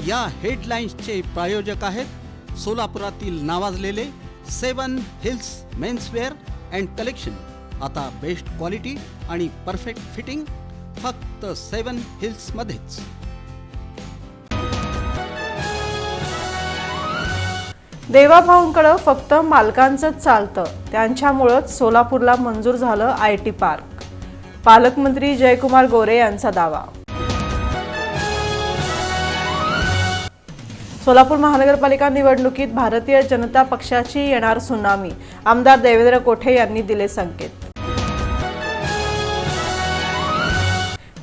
या हेडलाईन्सचे प्रायोजक आहेत सोलापुरातील नावाजलेले 7 हिल्स मेन्सवेअर अँड कलेक्शन। आता बेस्ट क्वालिटी आणि परफेक्ट फिटिंग फक्त 7 हिल्स मध्येच। देवाभाऊंकडे फक्त मालकांचंच चालतं, त्यांच्यामुळेच सोलापूरला मंजूर झालं IT पार्क। पालकमंत्री जयकुमार गोरे यांचा दावा। सोलापूर महानगरपालिका निवडणुकीत भारतीय जनता पक्षाची येणार सुनामी, आमदार देवेंद्र कोठे यांनी दिले संकेत।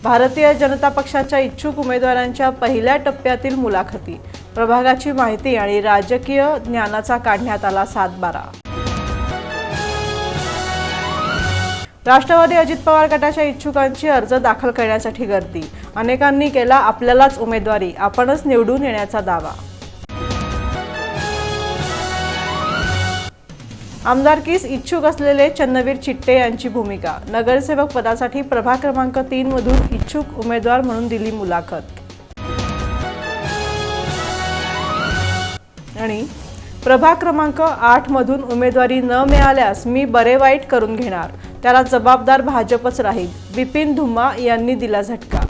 भारतीय जनता पक्षाच्या इच्छुक उमेदवारांच्या पहिल्या टप्प्यातील मुलाखती, प्रभागाची माहिती आणि राजकीय ज्ञानाचा काढण्यात आला 7-12। राष्ट्रवादी अजित पवार गटाच्या इच्छुकांची अर्ज दाखल करण्यासाठी गर्दी, अनेकांनी केला आपल्यालाच उमेदवारी, आपणच निवडून येण्याचा दावा। आमदारकीस इच्छुक असलेले चन्नवीर चिट्टे यांची भूमिका, नगरसेवक पदासाठी प्रभाग क्रमांक 3 मधून इच्छुक उमेदवार म्हणून दिली मुलाखत। आणि प्रभाग क्रमांक 8 मधून उमेदवारी न मिळाल्यास मी बरे वाईट करून घेणार, त्याला जबाबदार भाजपच राहील, विपिन धुम्मा यांनी दिला झटका।